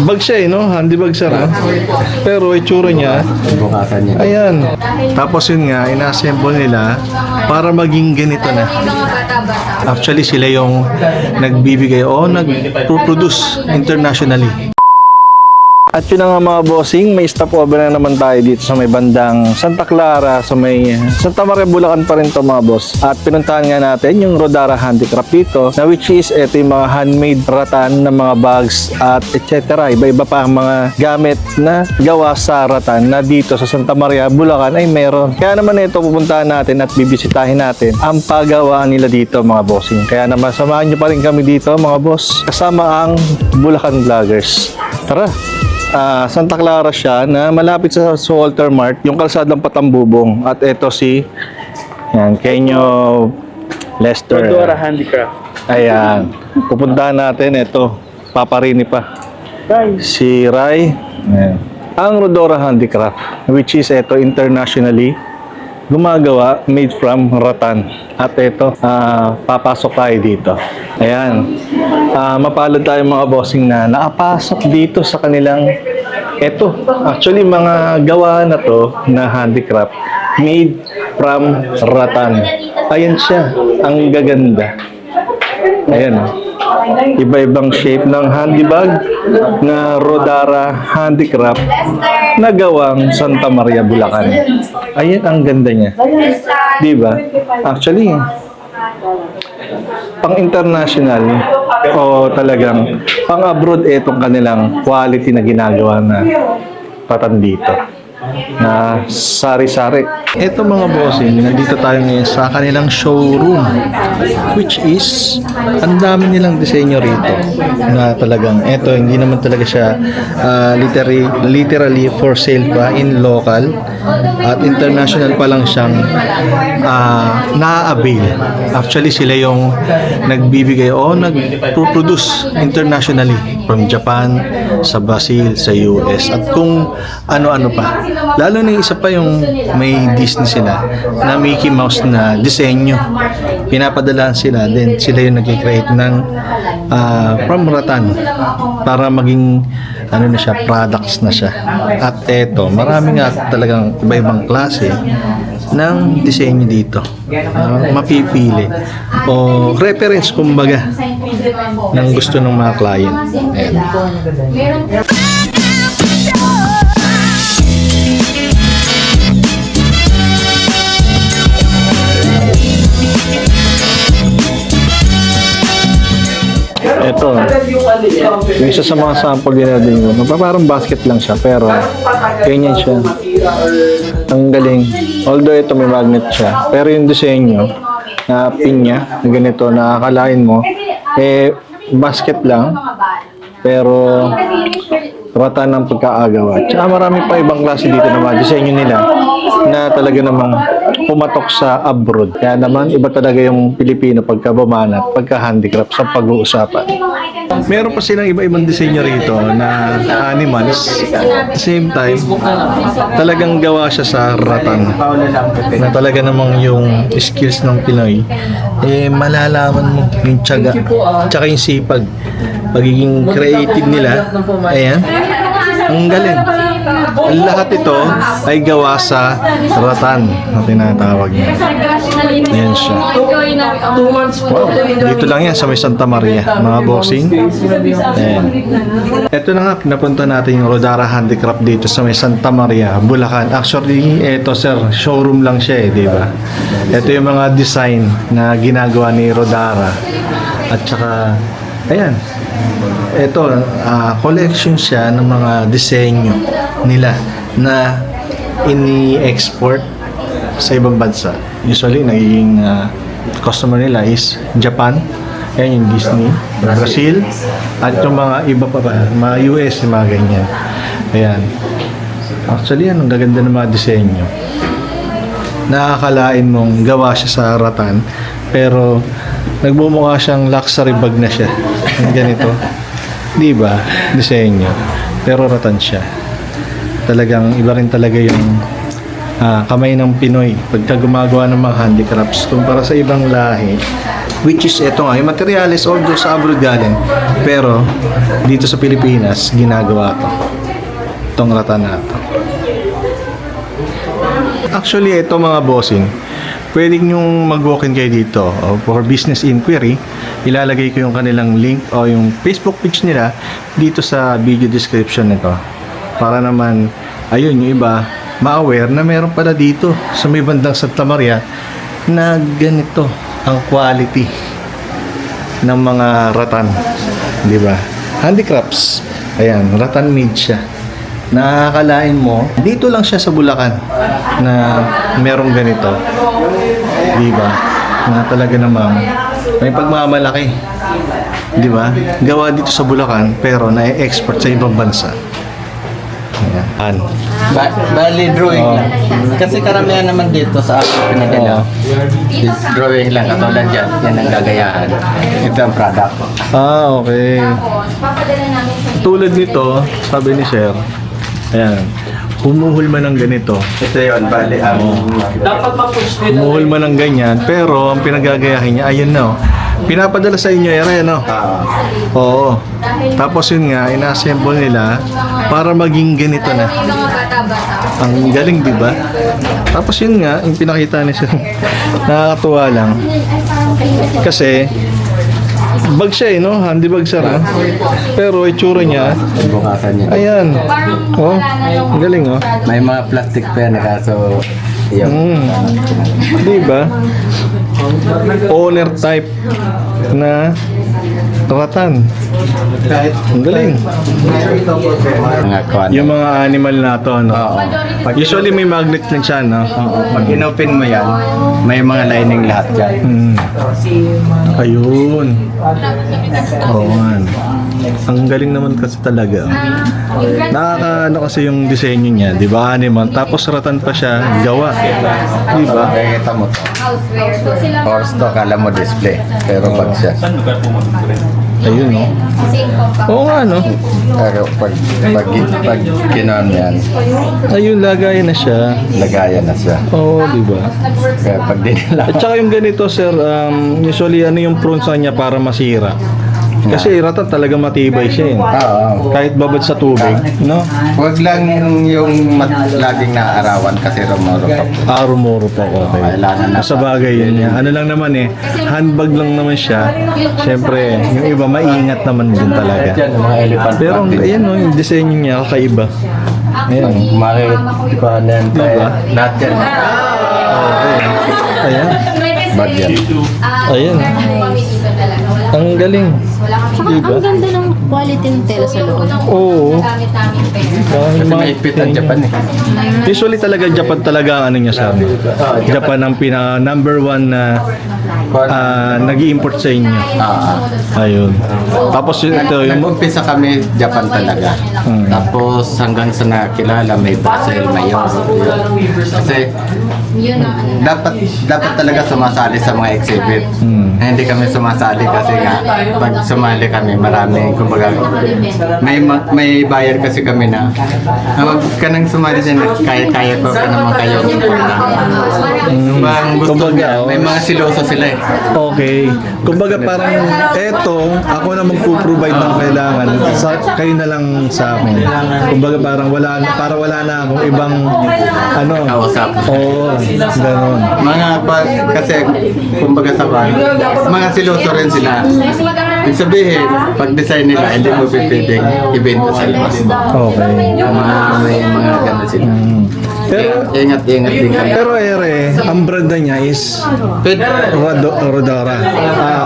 bag siya no? Handy bag siya, no? Pero itsura niya, ayan. Tapos yun nga, ina-assemble nila para maging ganito na. Actually, sila yung nagbibigay o nag-produce internationally. At yun na nga mga bossing, may stopover na naman tayo dito sa may bandang Santa Clara, sa may Santa Maria, Bulacan pa rin to mga boss. At pinuntahan nga natin yung Rodara Handicraft dito, na which is ito yung mga handmade ratan ng mga bags at etc. Iba-iba pa ang mga gamit na gawa sa ratan na dito sa Santa Maria, Bulacan ay meron. Kaya naman ito pupuntahan natin at bibisitahin natin ang paggawaan nila dito mga bossing. Kaya naman samahan nyo pa rin kami dito mga boss, kasama ang Bulacan Vloggers. Tara! Santa Clara siya na malapit sa Walter Mart, yung kalsadang Patambubong. At ito si Kenyo Lester. Rodara Handicraft. Ayan. Pupuntahan natin ito. Paparini pa. Si Rai. Ayan. Ang Rodara Handicraft, which is ito internationally gumagawa, made from rattan. At ito, papasok tayo dito. Ayan. Mapalad tayo mga bossing na nakapasok dito sa kanilang ito. Actually, mga gawa na to na handicraft made from rattan. Ayan siya. Ang gaganda. Ayan. Iba-ibang shape ng handybag na Rodara Handicraft na gawang Santa Maria, Bulacan. Ayan, ang ganda niya. Diba? Actually, pang-international o talagang pang-abroad itong kanilang quality na ginagawa na patan dito. Na sari-sari. Ito mga bossing, nandito tayo ngayon sa kanilang showroom, which is ang dami nilang disenyo rito na talagang ito, hindi naman talaga siya literally for sale pa in local at international pa lang siyang na-avail. Actually sila yung nagbibigay o nag-produce internationally from Japan, sa Brazil, sa US at kung ano-ano pa. Lalo na isa pa yung may Disney sila na Mickey Mouse na disenyo. Pinapadalaan sila, then sila yung nag-create ng from rattan para maging ano na siya, products na siya. At eto, marami nga talagang iba-ibang klase ng disenyo dito. Mapipili o reference kumbaga ng gusto ng mga client. Ayan. Ito, yung isa sa mga sample din ko, parang basket lang siya, pero ganyan siya. Ang galing. Although ito may magnet siya, pero yung disenyo na pinya, na ganito, na akalain mo, basket lang, pero ratan ng pagkaagawa. Tsaka marami pa ibang klase dito na mga disenyo nila na talaga namang pumatok sa abroad. Kaya naman, iba talaga yung Pilipino pagka bumanat, pagka handicraft sa pag-uusapan. Meron pa silang iba-ibang disenyo rito na animals. At the same time, talagang gawa siya sa rattan. Na talaga namang yung skills ng Pinoy, malalaman mo yung tiyaga, tsaka yung sipag. Pagiging creative nila. Ayan. Ang galing. Lahat ito ay gawa sa rattan na tinatawag niya. Ayan siya. Wow. Dito lang yan sa may Santa Maria, mga bossing. Ayan. Ito na nga, pinapunta natin yung Rodara Handicraft dito sa may Santa Maria, Bulacan. Actually, ito sir, showroom lang siya di ba? Ito yung mga design na ginagawa ni Rodara. At saka, ayan. Ito, collection siya ng mga disenyo nila na ini-export sa ibang bansa. Usually, nagiging customer nila is Japan, ayan yung Disney, Brazil, at yung mga iba pa mga US, mga ganyan. Ayan. Actually, ang gaganda ng mga disenyo. Nakakalain mong gawa siya sa rattan, pero nagbumukha siyang luxury bag na siya. Yung ganito. Di ba? Disenyo. Pero rattan siya. Talagang iba rin talaga yung kamay ng Pinoy pagka gumagawa ng mga handicrafts kumpara sa ibang lahi. Which is ito nga, yung materials although sa abroad galing, pero dito sa Pilipinas, ginagawa to. Itong ratan na to. Actually, ito mga bossing, pwede nyong mag-walk-in kayo dito for business inquiry. Ilalagay ko yung kanilang link o yung Facebook page nila dito sa video description nito. Para naman, ayun, yung iba, ma-aware na meron pala dito sa may bandang Santa Maria na ganito ang quality ng mga ratan, di ba? Handicrafts. Ayan, ratan made siya. Nakakalain mo, dito lang siya sa Bulacan na merong ganito. Di ba? Na talaga namang may pagmamalaki. Di ba? Gawa dito sa Bulacan pero na-export sa ibang bansa. Ayan. Bali drawing lang. Kasi karamihan naman dito sa akin pinadala. Is drawing lang katulad yan. Yan ang gagayahan. Ito ang product. Ah, okay. Tulad nito, sabi ni Sir, ayan, humuhol man ng ganito. Ito yun, bali ang Humuhol man ng ganyan, pero ang pinagagayahin niya, ayun na, pinapadala sa inyo, yan, no? Oo. Tapos yun nga, ina-assemble nila para maging ganito na. Ang galing, di ba? Tapos yun nga, yung pinakita ni Sir, nakakatuwa lang. Kasi, bag siya no? Handy bag siya, no? Pero itsura niya, bukasan niya. ayan. Oh, ang galing, oh. May mga plastic pa yan, kaso yun. Di ba? Owner type na ratan. Ang galing. Mga kwan. Yung mga animal na to, no? Oo. Usually may magnet lang siya, no? Pag inopen mo yan, may mga lining lahat yan. Ayun. Oo, man. Ang galing naman kasi talaga. Nakakaano kasi yung disenyo niya, di ba? Animal. Tapos ratan pa siya, gawa. Di ba? Nakikita mo to. Horse to, kala mo display. Pero bag siya. Ayun, no? Oo nga, no? Pero pag kinon yan, Ayun, lagayan na siya. lagayan na siya. Oo, di ba? Kaya pag dinala, At saka yung ganito, sir, usually ano yung prone sa kanya para masira? Kasi ratan talaga matibay siya, eh. oo. Kahit babad sa tubig, no? Huwag lang yung laging naaarawan kasi rumoro pa. Arumuro pa ko. Okay. Kailangan na. Sa bagay yun niya. Ano lang naman eh, handbag lang naman siya. Siyempre, yung iba maingat naman din talaga. Yan, mga elephant. Pero ayan no, yung disenyo niya kakaiba. Ayan. Makikita na yan. Diba? Lahat yan. Okay. Ayan. Bag yan. Ayan. Ang galing. Tsaka Diba? ang ganda ng quality ng tela sa loob. Oo. Kasi may fit ang Japan eh. Usually talaga Japan talaga ang ano niya sa amin. Japan ang number one na nag-i-import sa inyo. Ayun. Tapos ito yung Nag-umpisa kami Japan talaga. Tapos hanggang sa nakilala may Brazil, may Europe. Kasi dapat talaga sumasali sa mga exhibit. Hindi kami sumasali kasi nga pag sumali kami marami kumbaga may bayar kasi kami na wag ka nang sumali din kaya ko ka naman kayo bang gusto Kumbaga, niya may mga siloso sila eh. okay. Kumbaga parang eto, ako na magpo-provide ng kailangan. Kayo na lang sa akin. Kumbaga parang wala na akong ibang ano. Kausap. Oo, ganun. Kasi kumbaga sa mga siloso rin sila. Ibig sabihin, pag design nila, hindi mo pwedeng ibenta sa labas. Okay. May mga ganun sila. Pero Ingat-ingat din kami. pero ere, ang brand na niya is Rodora.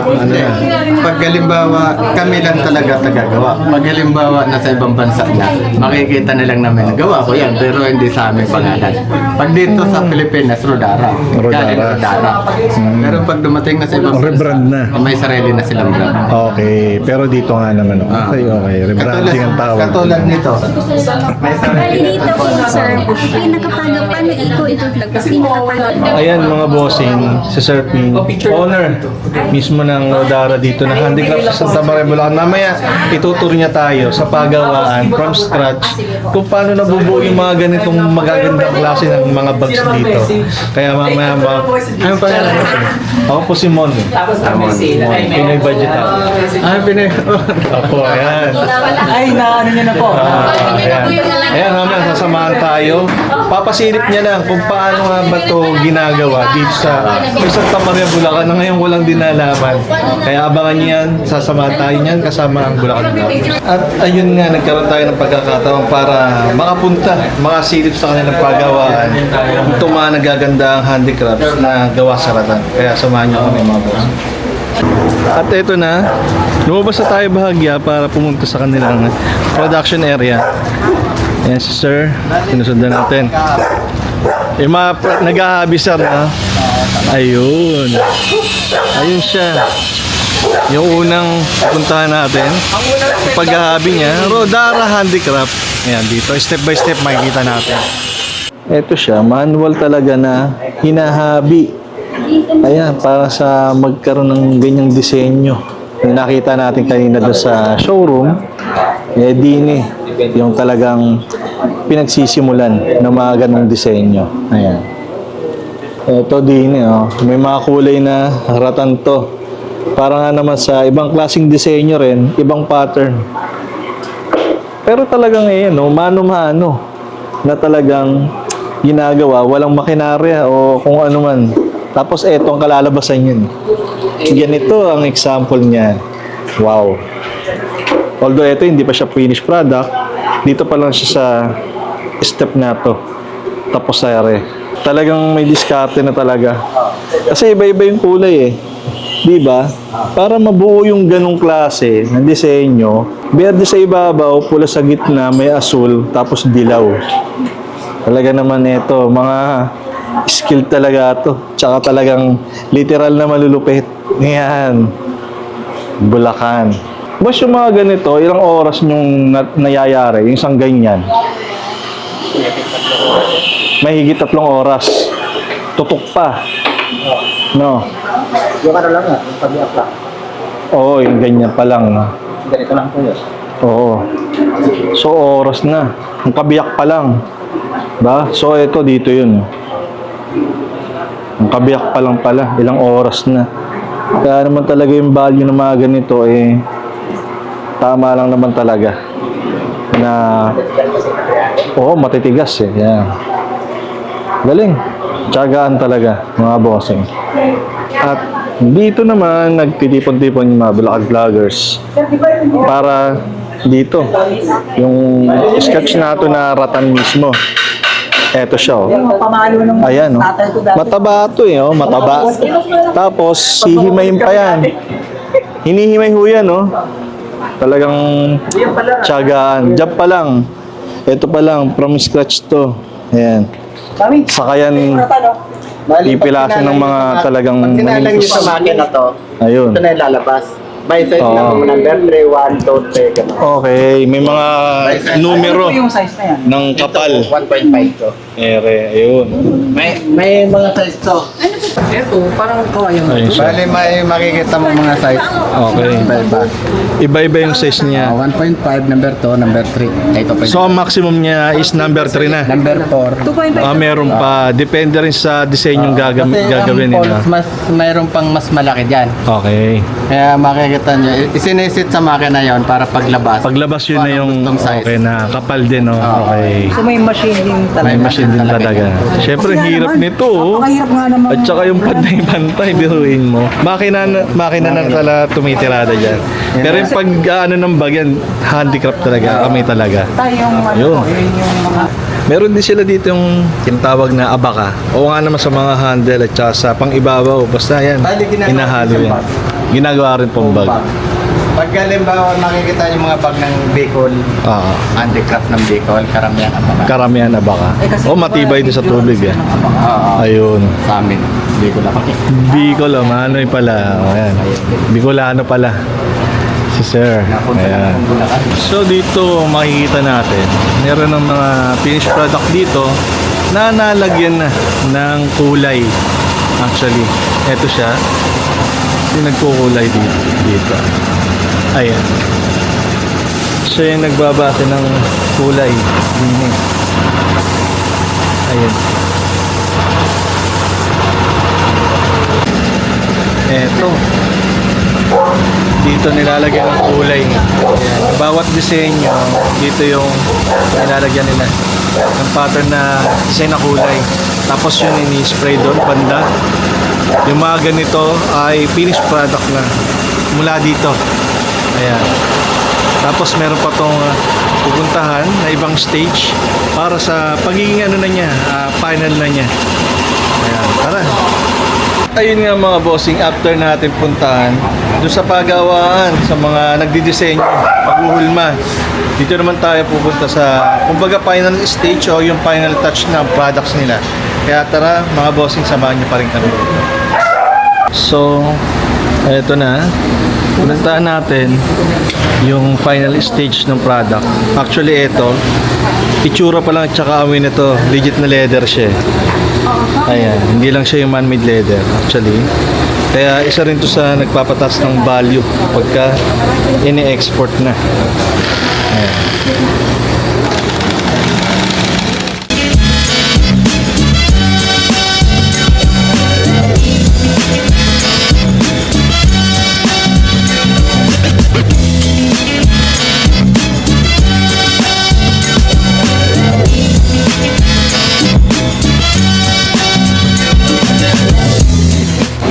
Ano na? Pag halimbawa, kami lang talaga tagagawa. Pag halimbawa, nasa ibang bansa na, makikita na lang namin, gawa ko yan, pero hindi sa aming pangalan. Pag dito sa Pilipinas, Rodara. Galing Rodara. Pero pag dumating na sa ibang Rebrand na. may sarili na silang brand. Okay, pero dito nga naman. Okay, okay. Rebranding ang tawag. Katulad nito. May Bali sarili. dito po, sir, paano itong flag? Kasi paano? Ayan mga bossing, si Sir Ping, owner mismo ng Rodara dito na handicraft sa Santa Maria, Bulacan. Mamaya ituturo niya tayo sa pagawaan from scratch kung paano nabubuo yung mga ganitong magagandang klase ng mga bags dito. Kaya mamaya ano pa yan? Ako po si Mon. Pinoy budget ako. Pinay. Opo, ayan. Ay, na ano niya na po. Ayan. Ayan, mamaya sasamahan tayo. Papasilip niya lang kung paano nga ba ito ginagawa dito sa Santa Maria, Bulacan na ngayon walang dinalaman. Kaya abangan niyo yan, sasamahan tayo niyan kasama ang Bulacan Vloggers. At ayun nga, nagkaroon tayo ng pagkakataon para makapunta, makasilip sa kanilang pagawaan itong mga nagagandang handicrafts na gawa sa ratan. Kaya samahan niyo kami mga boss. At ito na, lumabas na tayo bahagya para pumunta sa kanilang production area. Ayan si Sir, sinusundan natin. Yung mga nag-ahabi sir na. Ayun. Ayun siya. Yung unang puntahan natin, pag-ahabi niya, Rodara Handicraft. Ayan, dito, step by step makikita natin. Ito siya, manual talaga na hinahabi. Ayan, para sa magkaroon ng ganyang disenyo. Yung nakita natin kanina doon sa showroom, dini, yung talagang pinagsisimulan ng mga ganong disenyo. Ayan. Ito dini, may mga kulay na ratan to. Para nga naman sa ibang klaseng disenyo rin, ibang pattern. Pero talagang mano-mano na talagang ginagawa, walang makinarya o kung ano man. Tapos eto ang kalalabasan yun. Ganito ang example niya. Wow. Although ito hindi pa siya finished product, dito pa lang siya sa step na to. Tapos sare. Talagang may diskarte na talaga. Kasi iba-iba yung kulay eh. Di ba? Para mabuo yung ganong klase ng disenyo, berde sa ibabaw, pula sa gitna, may asul, tapos dilaw. Talaga naman ito, mga skill talaga to. Tsaka talagang literal na malulupit. Yan. Bulacan. Boss, yung mga ganito, ilang oras yung nayayari, yung isang ganyan? Mahigit 3 oras. Tutok pa. No? Yung ano lang nga, yung pag-iap lang. Oo, yung ganyan pa lang. Ganito lang po yun. Oo. So, oras na. Ang kabiyak pa lang. Ba? So, ito dito yun. Ang kabiyak pa lang pala. Ilang oras na. Kaya naman talaga yung value ng mga ganito tama lang naman talaga. Na, matitigas eh. Yan. Galing. Tiyagaan talaga, mga bossing. At dito naman, nagtitipon-tipon yung mga Bulacan Vloggers para dito, yung sketch nato na ratan mismo. Eto siya, Ayan, Mataba ito mataba. Tapos, hihimayin pa yan. Hinihimay ho yan, Talagang tiyagaan. Job pa lang. Ito pa lang, from scratch to. Ayan. Saka yan, pipilasin ng mga talagang Pag sinalagay manipis. sa makina to, Ayun. ito na yung lalabas. By size Oo. lang, number 3, 1, 2, 3, gano'n. Okay, may mga numero Yung size na yan? ng kapal. 1.5 to. Ayun. May mga size to. Ito, parang kawayan. Ayun siya. Bali, may makikita mo mga size. Okay. Iba-iba. Iba-iba yung size niya. 1.5, number 2, number 3. Ito pa So, ang maximum niya is number 3 na. number 4. Meron pa. Depende rin sa disenyong gagawin nila. Mayroon pang mas malaki dyan. Okay. Kaya makikita nyo, isinisit sa makina yon para paglabas. Paglabas yun na Kung yung anong gustong size. okay na kapal din, Okay. So may machine din talaga. May machine din talaga. Siyempre, hirap nito, Napakahirap nga naman. At saka yung pantay-pantay, biruin mo. Makina na tala tumitirada dyan. Pero yung pag ng bagyan, handicraft talaga, kami talaga. Tayong Yun. yung mga... Meron din sila dito yung tinatawag na abaka. O nga naman sa mga handle at saka sa pang-ibabaw. Basta yan, hinahalo yan. Ginagawa rin pong bag. Pag halimbawa makikita yung mga bag ng Bicol, handicraft ng Bicol, karamihan ang mga. Karamihan abaka. Matibay din sa tubig yan. Oo, Ayun. sa amin. Bicol ako. Bicol, Manoy pala. Ayan. Bicolano pala. Si Sir. Ayan. So dito makikita natin, meron ng mga finished product dito na nalagyan na ng kulay. Actually, eto siya. Yung nagkukulay dito. Ayan. Siya yung nagbabase ng kulay. Ayan. Eto. Dito nilalagyan ng kulay. Ayan. Bawat disenyo, dito yung nilalagyan nila ng pattern na design na kulay. Tapos yun ini-spray doon, banda. Yung mga ganito ay finished product na mula dito. Ayan. Tapos meron pa tong pupuntahan na ibang stage para sa pagiging ano na niya, final na niya. Ayan, tara. Ayun nga mga bossing, after natin puntahan doon sa pagawaan sa mga nagdidisenyo, paghuhulma. Dito naman tayo pupunta sa kumbaga final stage o yung final touch ng products nila. Kaya tara mga bossing, samahan niyo pa rin kami. So, eto na. Puntahan natin yung final stage ng product. Actually ito, itsura pa lang at saka amoy nito, legit na leather siya. Ayan, hindi lang siya yung man-made leather actually. Kaya isa rin to sa nagpapatas ng value pagka ini-export na. Ayan.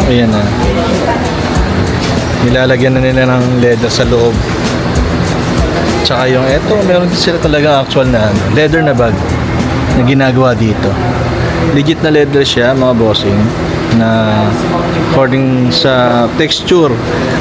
Ayan na. Nilalagyan na nila ng leather sa loob. Tsaka yung eto, meron din sila talaga actual na leather na bag na ginagawa dito. Legit na leather siya mga bossing, na according sa texture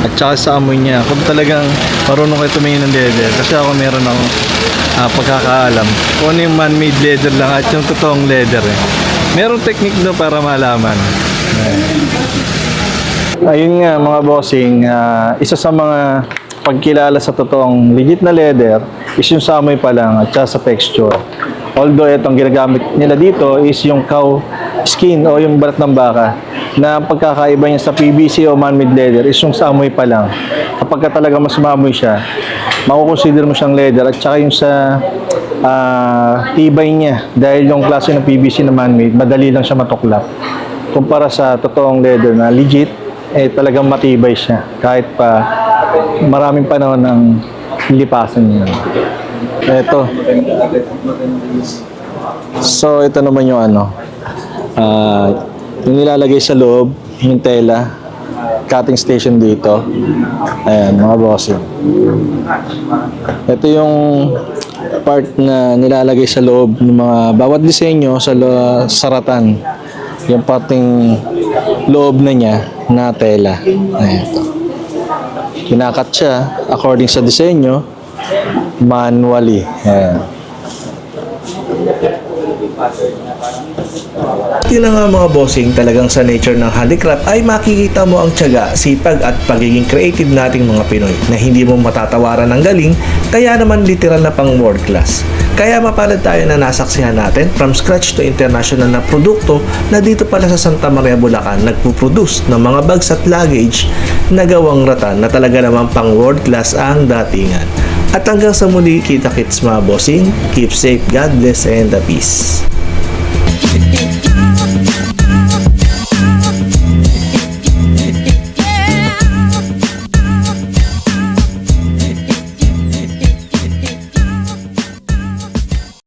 at saka sa amoy niya. Kung talagang marunong kayo tumingin ng leather, kasi ako meron akong pagkakaalam kung ano yung man-made leather lang at yung totoong leather Merong technique no para malaman. Ayun nga mga bossing, isa sa mga pagkilala sa totoong legit na leather is yung sa amoy pa lang at sa texture. Although itong ginagamit nila dito is yung cow skin o yung balat ng baka, na pagkakaiba niya sa PVC o man-made leather is yung sa amoy pa lang. Kapag ka talaga mas maamoy siya, makukonsider mo siyang leather. At saka yung sa tibay niya, dahil yung klase ng PVC na man-made, madali lang siya matuklap. Kumpara sa totoong leather na legit, talagang matibay siya kahit pa maraming panahon ng lipasan niya. Ito. So ito naman yung yung nilalagay sa loob, yung tela, cutting station dito. Ayan mga bossing. Ito yung part na nilalagay sa loob ng mga bawat disenyo sa saratan. Yung pating loob na niya na tela. Ayan ito. Kinakat siya according sa disenyo, manually. Ayan. Yun nga mga bossing, talagang sa nature ng handicraft ay makikita mo ang tiyaga, sipag at pagiging creative nating mga Pinoy na hindi mo matatawaran ng galing, kaya naman literal na pang world class. Kaya mapalad tayo na nasaksihan natin from scratch to international na produkto na dito pala sa Santa Maria, Bulacan nagpuproduce ng mga bags at luggage na gawang ratan na talaga namang pang world class ang datingan. At hanggang sa muli, kita-kits mga bossing, keep safe, God bless, and the peace.